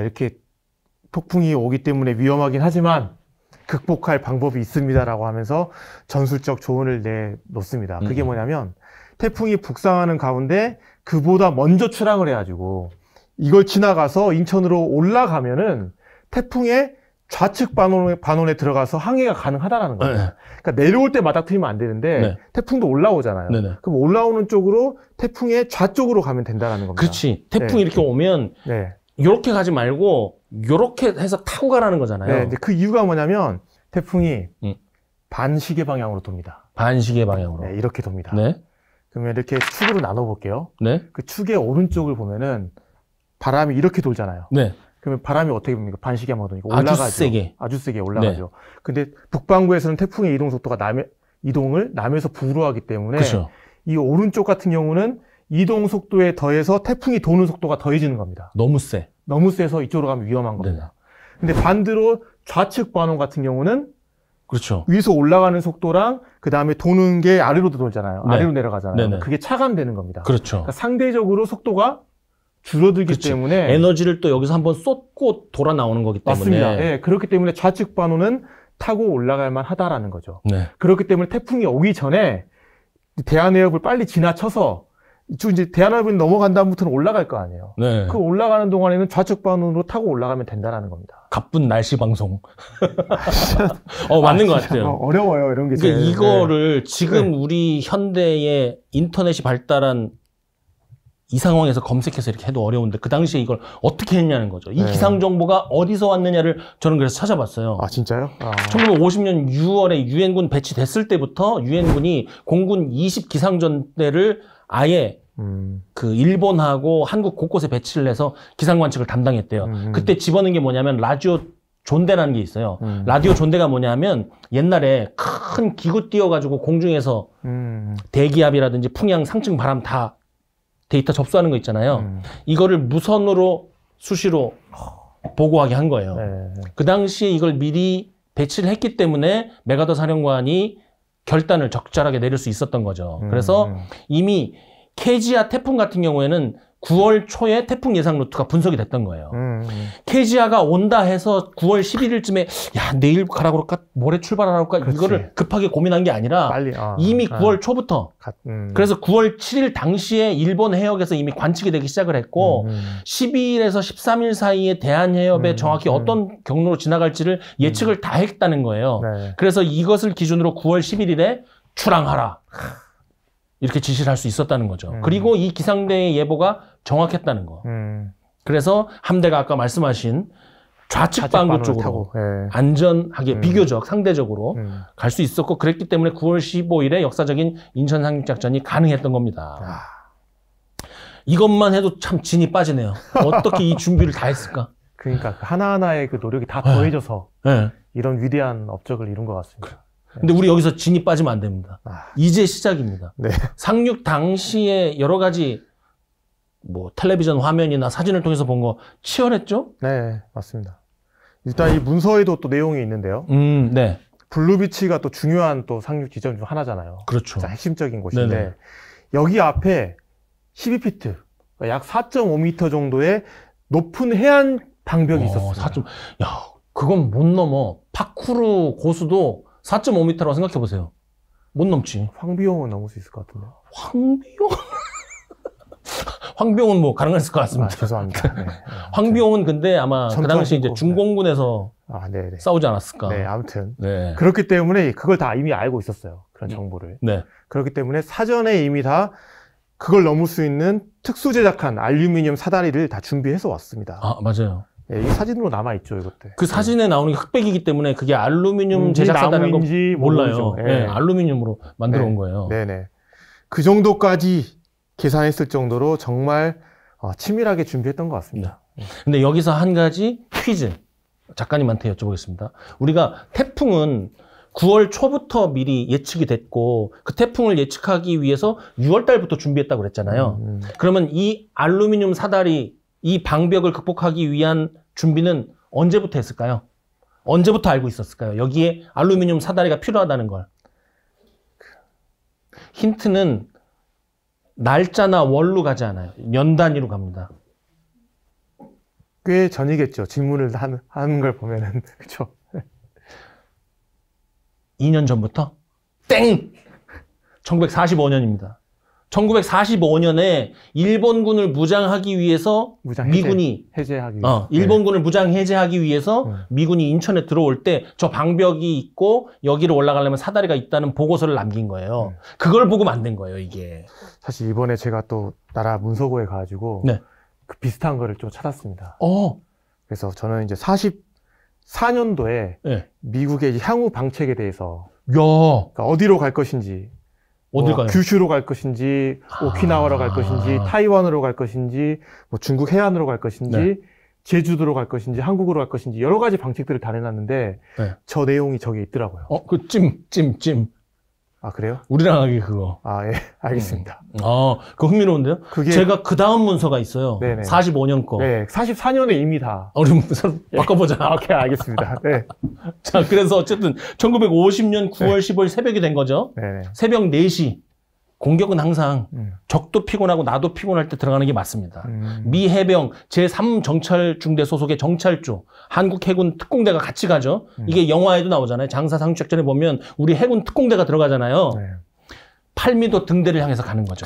이렇게 폭풍이 오기 때문에 위험하긴 하지만 극복할 방법이 있습니다라고 하면서 전술적 조언을 내놓습니다. 그게 뭐냐면 태풍이 북상하는 가운데 그보다 먼저 출항을 해가지고 이걸 지나가서 인천으로 올라가면은 태풍의 좌측 반원에 들어가서 항해가 가능하다라는 거예요. 네. 그러니까 내려올 때 맞닥뜨리면 안 되는데 네. 태풍도 올라오잖아요. 네네. 그럼 올라오는 쪽으로 태풍의 좌쪽으로 가면 된다라는 겁니다. 그렇지. 태풍이 이렇게 오면 네. 이렇게 가지 말고 이렇게 해서 타고 가라는 거잖아요. 네. 근데 그 이유가 뭐냐면 태풍이 반시계 방향으로 돕니다. 반시계 방향으로. 네, 이렇게 돕니다. 네. 그러면 이렇게 축으로 나눠 볼게요. 네. 그 축의 오른쪽을 보면은 바람이 이렇게 돌잖아요. 네. 그러면 바람이 어떻게 봅니까? 반시계 방향으로 도니까 올라가죠. 아주 세게 올라가죠. 네. 근데 북반구에서는 태풍의 이동 속도가 이동을 남에서 북으로 하기 때문에 그렇죠. 이 오른쪽 같은 경우는 이동 속도에 더해서 태풍이 도는 속도가 더해지는 겁니다. 너무 세. 너무 세서 이쪽으로 가면 위험한 겁니다. 근데 반대로 좌측 반원 같은 경우는 그렇죠. 위에서 올라가는 속도랑 그 다음에 도는 게 아래로도 돌잖아요. 네. 아래로 내려가잖아요. 네네. 그게 차감되는 겁니다. 그렇죠. 그러니까 상대적으로 속도가 줄어들기 그렇지. 때문에 에너지를 또 여기서 한번 쏟고 돌아 나오는 거기 때문에. 맞습니다. 예, 그렇기 때문에 좌측 반원은 타고 올라갈 만하다라는 거죠. 네. 그렇기 때문에 태풍이 오기 전에 대한해협을 빨리 지나쳐서 이제 대한해협을 넘어간 다음부터는 올라갈 거 아니에요. 네. 그 올라가는 동안에는 좌측 반원으로 타고 올라가면 된다라는 겁니다. 가쁜 날씨 방송. 맞는 것 같아요. 어려워요, 이런 게. 그러니까 이거를 지금 우리 현대의 인터넷이 발달한 이 상황에서 검색해서 이렇게 해도 어려운데 그 당시에 이걸 어떻게 했냐는 거죠. 이 기상 정보가 어디서 왔느냐를 저는 그래서 찾아봤어요. 진짜요? 1950년 6월에 유엔군 배치됐을 때부터 유엔군이 공군 20 기상전대를 아예 그 일본하고 한국 곳곳에 배치를 해서 기상 관측을 담당했대요. 그때 집어넣은 게 뭐냐면 라디오 존대라는 게 있어요. 라디오 존대가 뭐냐면 옛날에 큰 기구 띄워가지고 공중에서 대기압이라든지 풍향, 상층 바람 다 데이터 접수하는 거 있잖아요. 이거를 무선으로 수시로 보고하게 한 거예요. 그 당시에 이걸 미리 배치를 했기 때문에 메가더 사령관이 결단을 적절하게 내릴 수 있었던 거죠. 그래서 이미 케지아 태풍 같은 경우에는 9월 초에 태풍 예상 루트가 분석이 됐던 거예요. 케지아가 온다 해서 9월 11일쯤에 야 내일 가라 그럴까 모레 출발하라 그럴까 이거를 급하게 고민한 게 아니라 빨리, 이미 9월 초부터 그래서 9월 7일 당시에 일본 해역에서 이미 관측이 되기 시작을 했고 12일에서 13일 사이에 대한해협에 정확히 어떤 경로로 지나갈지를 예측을 다 했다는 거예요. 네. 그래서 이것을 기준으로 9월 11일에 출항하라 이렇게 지시를 할 수 있었다는 거죠. 그리고 이 기상대의 예보가 정확했다는 거. 그래서 함대가 아까 말씀하신 좌측 방구 쪽으로 예. 안전하게 비교적 상대적으로 갈 수 있었고 그랬기 때문에 9월 15일에 역사적인 인천 상륙작전이 가능했던 겁니다. 이것만 해도 참 진이 빠지네요. 어떻게 이 준비를 다 했을까? 그러니까 하나하나의 그 노력이 다 더해져서 네. 이런 위대한 업적을 이룬 것 같습니다. 근데 우리 여기서 진이 빠지면 안 됩니다. 이제 시작입니다. 네. 상륙 당시에 여러 가지 뭐 텔레비전 화면이나 사진을 통해서 본 거 치열했죠? 네, 맞습니다. 일단 이 문서에도 또 내용이 있는데요. 네. 블루비치가 또 중요한 또 상륙 지점 중 하나잖아요. 그렇죠. 진짜 핵심적인 곳인데 네네. 여기 앞에 12피트, 약 4.5m 정도의 높은 해안 방벽이 있었어요. 야, 그건 못 넘어. 파쿠르 고수도 4.5m라고 생각해 보세요. 못 넘지. 황비용은 넘을 수 있을 것 같은데. 황비용? 황비용은 뭐 가능했을 것 같습니다. 죄송합니다. 네. 황비용은 근데 아마 그 당시 이제 중공군에서 네네. 싸우지 않았을까. 네, 아무튼. 네. 그렇기 때문에 그걸 다 이미 알고 있었어요. 그런 정보를. 네. 그렇기 때문에 사전에 이미 다 그걸 넘을 수 있는 특수 제작한 알루미늄 사다리를 다 준비해서 왔습니다. 맞아요. 네, 이 사진으로 남아있죠, 이것들. 그 사진에 나오는 게 흑백이기 때문에 그게 알루미늄 제작사다는 거 몰라요. 네, 알루미늄으로 만들어 온 거예요. 네네. 그 정도까지 계산했을 정도로 정말 치밀하게 준비했던 것 같습니다. 근데 여기서 한 가지 퀴즈 작가님한테 여쭤보겠습니다. 우리가 태풍은 9월 초부터 미리 예측이 됐고 그 태풍을 예측하기 위해서 6월 달부터 준비했다고 그랬잖아요. 그러면 이 알루미늄 사다리 이 방벽을 극복하기 위한 준비는 언제부터 했을까요? 언제부터 알고 있었을까요? 여기에 알루미늄 사다리가 필요하다는 걸. 힌트는 날짜나 월로 가지 않아요. 년 단위로 갑니다. 꽤 전이겠죠. 질문을 하는 걸 보면은. 그쵸? 2년 전부터? 땡! 1945년입니다. 1945년에 일본군을 무장하기 위해서 미군이 해제하기 위해서. 일본군을 무장 해제하기 위해서 미군이 인천에 들어올 때 저 방벽이 있고 여기를 올라가려면 사다리가 있다는 보고서를 남긴 거예요. 그걸 보고 만든 거예요, 이게. 사실 이번에 제가 또 나라 문서고에 가가지고 그 비슷한 거를 좀 찾았습니다. 그래서 저는 이제 44년도에 미국의 이제 향후 방책에 대해서 그러니까 어디로 갈 것인지 어딜 가요? 규슈로 갈 것인지, 오키나와로 갈 것인지, 타이완으로 갈 것인지, 뭐 중국 해안으로 갈 것인지, 제주도로 갈 것인지, 한국으로 갈 것인지 여러 가지 방책들을 다 내놨는데 저 내용이 저기 있더라고요. 그 찜. 아, 그래요? 우리랑 하기 그거. 예, 알겠습니다. 그거 흥미로운데요? 제가 그 다음 문서가 있어요. 45년 거. 네, 44년에 이미 다. 우리 문서 바꿔보자. 오케이, 알겠습니다. 네. 자, 그래서 어쨌든 1950년 9월 15일 새벽이 된 거죠. 새벽 4시. 공격은 항상 적도 피곤하고 나도 피곤할 때 들어가는 게 맞습니다. 미 해병 제3정찰중대 소속의 정찰조, 한국 해군 특공대가 같이 가죠. 이게 영화에도 나오잖아요. 장사 상륙작전에 보면 우리 해군 특공대가 들어가잖아요. 8미도 등대를 향해서 가는 거죠.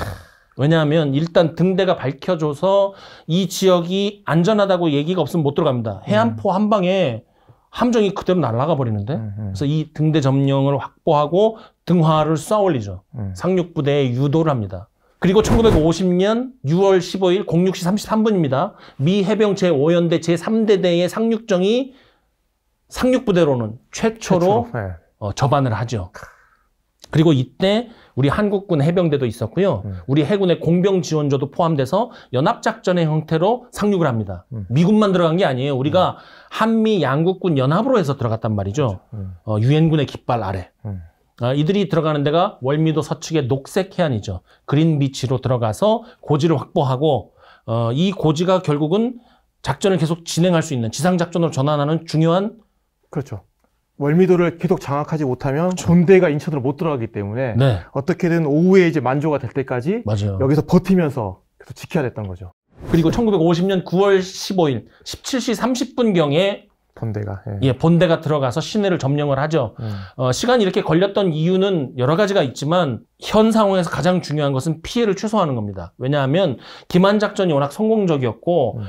왜냐하면 일단 등대가 밝혀줘서 이 지역이 안전하다고 얘기가 없으면 못 들어갑니다. 해안포 한 방에 함정이 그대로 날아가 버리는데 그래서 이 등대 점령을 확보하고 등화를 쏘아 올리죠. 상륙부대에 유도를 합니다. 그리고 1950년 6월 15일 06시 33분입니다. 미 해병 제5연대 제3대대의 상륙정이 상륙부대로는 최초로 접안을 하죠. 그리고 이때 우리 한국군 해병대도 있었고요. 우리 해군의 공병지원조도 포함돼서 연합작전의 형태로 상륙을 합니다. 미군만 들어간 게 아니에요. 우리가 한미 양국군 연합으로 해서 들어갔단 말이죠. 유엔군의 깃발 아래. 이들이 들어가는 데가 월미도 서측의 녹색 해안이죠. 그린비치로 들어가서 고지를 확보하고 이 고지가 결국은 작전을 계속 진행할 수 있는 지상작전으로 전환하는 중요한 그렇죠. 월미도를 계속 장악하지 못하면 본대가 인천으로 못 들어가기 때문에 어떻게든 오후에 이제 만조가 될 때까지 여기서 버티면서 계속 지켜야 됐던 거죠. 그리고 1950년 9월 15일 17시 30분경에 본대가. 본대가 들어가서 시내를 점령을 하죠. 시간이 이렇게 걸렸던 이유는 여러 가지가 있지만 현 상황에서 가장 중요한 것은 피해를 최소화하는 겁니다. 왜냐하면 김한 작전이 워낙 성공적이었고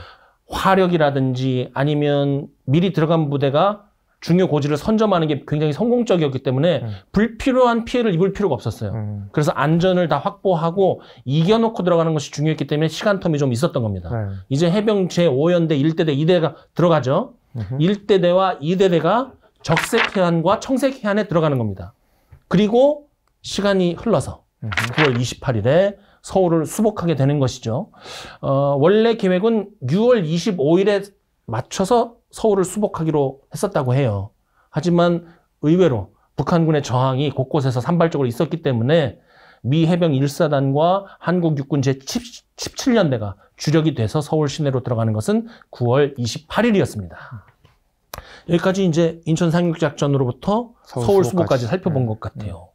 화력이라든지 아니면 미리 들어간 부대가 중요 고지를 선점하는 게 굉장히 성공적이었기 때문에 불필요한 피해를 입을 필요가 없었어요. 그래서 안전을 다 확보하고 이겨놓고 들어가는 것이 중요했기 때문에 시간 텀이 좀 있었던 겁니다. 이제 해병 제5연대 1대대 2대가 들어가죠. 1대대와 2대대가 적색해안과 청색해안에 들어가는 겁니다. 그리고 시간이 흘러서 9월 28일에 서울을 수복하게 되는 것이죠. 원래 계획은 6월 25일에 맞춰서 서울을 수복하기로 했었다고 해요. 하지만 의외로 북한군의 저항이 곳곳에서 산발적으로 있었기 때문에 미 해병 1사단과 한국 육군 제17년대가 주력이 돼서 서울 시내로 들어가는 것은 9월 28일이었습니다. 여기까지 이제 인천 상륙작전으로부터 서울 수복까지 살펴본 것 같아요.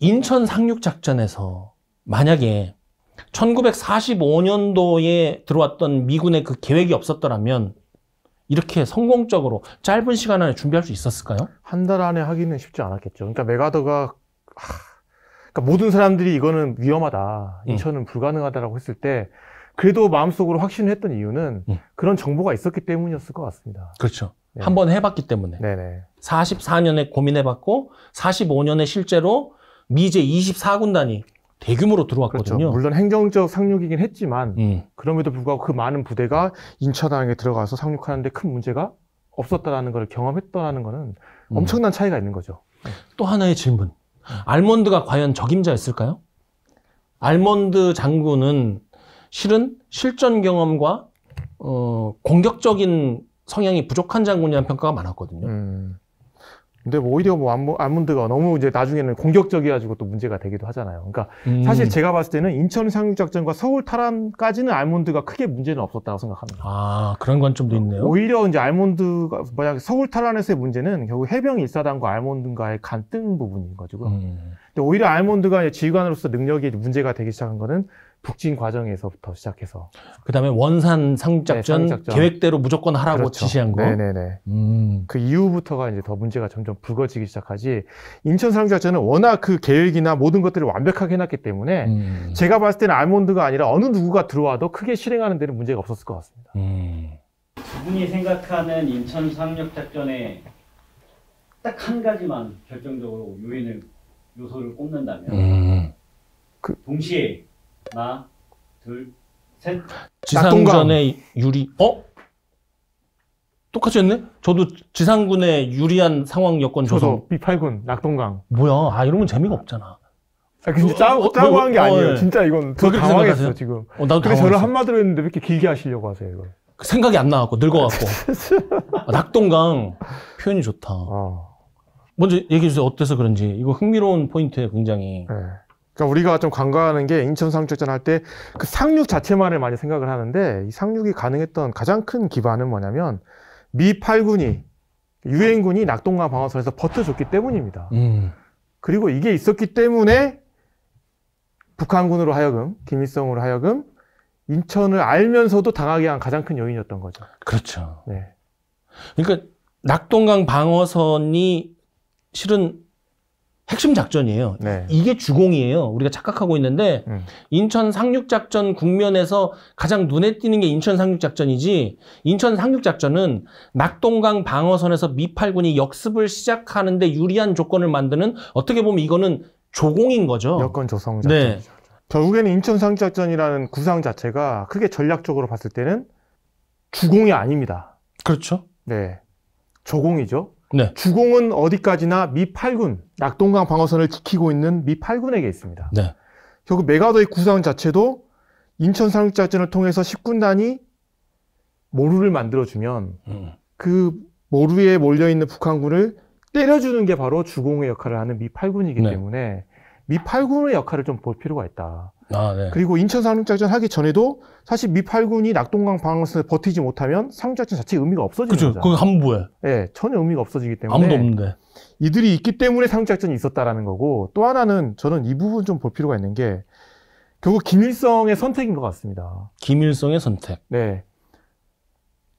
인천 상륙작전에서 만약에 1945년도에 들어왔던 미군의 그 계획이 없었더라면 이렇게 성공적으로 짧은 시간 안에 준비할 수 있었을까요? 한 달 안에 하기는 쉽지 않았겠죠. 그러니까 메가더가 그러니까 모든 사람들이 이거는 위험하다, 인천은 불가능하다라고 했을 때 그래도 마음속으로 확신을 했던 이유는 그런 정보가 있었기 때문이었을 것 같습니다. 그렇죠. 네. 한번 해봤기 때문에. 네네. 44년에 고민해봤고 45년에 실제로 미제 24군단이 대규모로 들어왔거든요. 그렇죠. 물론 행정적 상륙이긴 했지만 그럼에도 불구하고 그 많은 부대가 인천항에 들어가서 상륙하는데 큰 문제가 없었다라는 걸 경험했다는 거는 엄청난 차이가 있는 거죠. 또 하나의 질문. 알몬드가 과연 적임자였을까요? 알몬드 장군은 실은 실전 경험과 공격적인 성향이 부족한 장군이라는 평가가 많았거든요. 근데 뭐 오히려 뭐 알몬드가 너무 이제 나중에는 공격적이어가지고 또 문제가 되기도 하잖아요. 그러니까 사실 제가 봤을 때는 인천 상륙작전과 서울 탈환까지는 알몬드가 크게 문제는 없었다고 생각합니다. 아, 그런 관점도 있네요. 오히려 이제 알몬드가 만약 서울 탈환에서의 문제는 결국 해병 1사단과 알몬드과의 간등 부분인 거죠. 근데 오히려 알몬드가 지휘관으로서 능력이 문제가 되기 시작한 거는 북진 과정에서부터 시작해서 그다음에 원산 상륙작전, 상륙작전. 계획대로 무조건 하라고 그렇죠. 지시한 거. 네네네. 그 이후부터가 이제 더 문제가 점점 불거지기 시작하지. 인천 상륙작전은 워낙 그 계획이나 모든 것들을 완벽하게 해놨기 때문에 제가 봤을 때는 알몬드가 아니라 어느 누구가 들어와도 크게 실행하는 데는 문제가 없었을 것 같습니다. 두 분이 생각하는 인천 상륙작전에 딱 한 가지만 결정적으로 요소를 꼽는다면 동시에 하나, 둘, 셋. 지상전의 유리. 똑같이 했네? 저도 지상군의 유리한 상황 여건 조성. 저도 B8군 낙동강. 뭐야? 이러면 재미가 없잖아. 진짜 짜고 한 게 아니에요. 진짜 이건 저 당황했어 지금. 나도 그래서 저는 한마디로 했는데 왜 이렇게 길게 하시려고 하세요 이걸? 생각이 안 나갖고 늙어갖고. 낙동강 표현이 좋다. 먼저 얘기해 주세요. 어때서 그런지. 이거 흥미로운 포인트예요, 굉장히. 네. 그러니까 우리가 좀 간과하는 게 인천 상륙작전 할 때 그 상륙 자체만을 많이 생각을 하는데 이 상륙이 가능했던 가장 큰 기반은 뭐냐면 미 8군이 유엔군이 낙동강 방어선에서 버텨줬기 때문입니다. 그리고 이게 있었기 때문에 북한군으로 하여금 김일성으로 하여금 인천을 알면서도 당하게 한 가장 큰 요인이었던 거죠. 그렇죠. 네. 그러니까 낙동강 방어선이 실은 핵심 작전이에요. 네. 이게 주공이에요. 우리가 착각하고 있는데 인천 상륙작전 국면에서 가장 눈에 띄는 게 인천 상륙작전이지 인천 상륙작전은 낙동강 방어선에서 미 8군이 역습을 시작하는데 유리한 조건을 만드는 어떻게 보면 이거는 조공인 거죠. 여건 조성 작전이죠. 네. 결국에는 인천 상륙작전이라는 구상 자체가 크게 전략적으로 봤을 때는 주공이 아닙니다. 그렇죠. 네. 조공이죠. 네. 주공은 어디까지나 미 8군, 낙동강 방어선을 지키고 있는 미 8군에게 있습니다. 네. 결국 메가더의 구상 자체도 인천 상륙작전을 통해서 10군단이 모루를 만들어주면 그 모루에 몰려있는 북한군을 때려주는 게 바로 주공의 역할을 하는 미 8군이기 때문에 미 8군의 역할을 좀 볼 필요가 있다. 네. 그리고 인천 상륙작전 하기 전에도 사실 미 8군이 낙동강 방어선을 버티지 못하면 상륙작전 자체에 의미가 없어지는 그렇죠. 거죠. 그거 한번 뭐해? 네, 전혀 의미가 없어지기 때문에 아무도 없는데. 이들이 있기 때문에 상륙작전이 있었다라는 거고 또 하나는 저는 이 부분 좀 볼 필요가 있는 게 결국 김일성의 선택인 것 같습니다. 김일성의 선택. 네.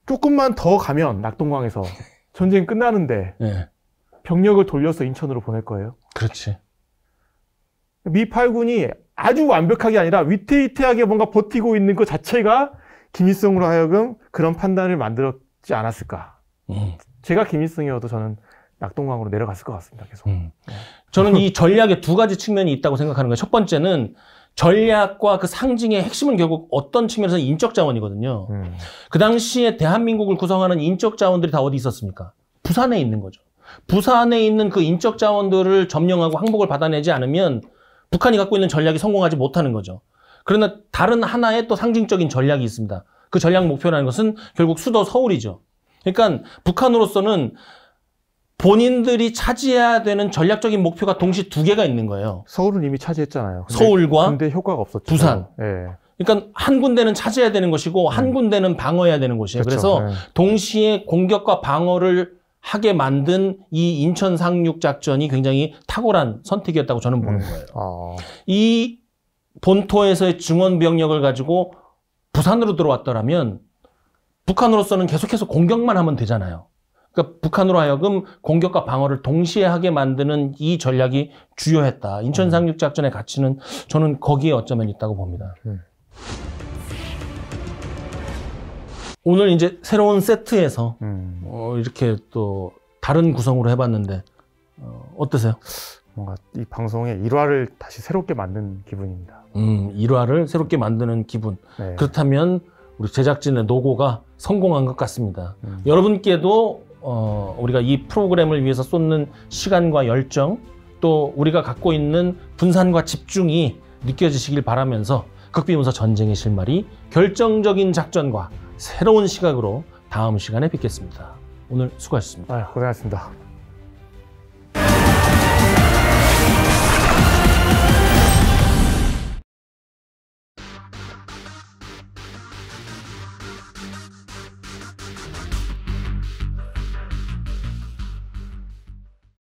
조금만 더 가면 낙동강에서 전쟁 끝나는데 네. 병력을 돌려서 인천으로 보낼 거예요. 그렇지. 미 8군이 아주 완벽하게 아니라 위태위태하게 뭔가 버티고 있는 것 자체가 김일성으로 하여금 그런 판단을 만들었지 않았을까. 제가 김일성이어도 저는 낙동강으로 내려갔을 것 같습니다. 계속. 저는 이 전략에 두 가지 측면이 있다고 생각하는 거예요. 첫 번째는 전략과 그 상징의 핵심은 결국 어떤 측면에서 인적 자원이거든요. 그 당시에 대한민국을 구성하는 인적 자원들이 다 어디 있었습니까? 부산에 있는 거죠. 부산에 있는 그 인적 자원들을 점령하고 항복을 받아내지 않으면 북한이 갖고 있는 전략이 성공하지 못하는 거죠. 그러나 다른 하나의 또 상징적인 전략이 있습니다. 그 전략 목표라는 것은 결국 수도 서울이죠. 그러니까 북한으로서는 본인들이 차지해야 되는 전략적인 목표가 동시에 두 개가 있는 거예요. 서울은 이미 차지했잖아요. 서울과 근데 효과가 없었죠. 부산. 네. 그러니까 한 군데는 차지해야 되는 것이고 한 군데는 방어해야 되는 곳이에요. 그렇죠. 그래서 동시에 공격과 방어를 하게 만든 이 인천 상륙 작전이 굉장히 탁월한 선택이었다고 저는 보는 거예요. 이 본토에서의 증원 병력을 가지고 부산으로 들어왔더라면 북한으로서는 계속해서 공격만 하면 되잖아요. 그러니까 북한으로 하여금 공격과 방어를 동시에 하게 만드는 이 전략이 주요했다. 인천 상륙 작전의 가치는 저는 거기에 어쩌면 있다고 봅니다. 오늘 이제 새로운 세트에서 이렇게 또 다른 구성으로 해봤는데 어떠세요? 뭔가 이 방송의 일화를 다시 새롭게 만든 기분입니다. 일화를 새롭게 만드는 기분. 네. 그렇다면 우리 제작진의 노고가 성공한 것 같습니다. 여러분께도 우리가 이 프로그램을 위해서 쏟는 시간과 열정, 또 우리가 갖고 있는 분산과 집중이 느껴지시길 바라면서 극비문서 전쟁의 실마리 결정적인 작전과 새로운 시각으로 다음 시간에 뵙겠습니다. 오늘 수고하셨습니다. 고생하셨습니다.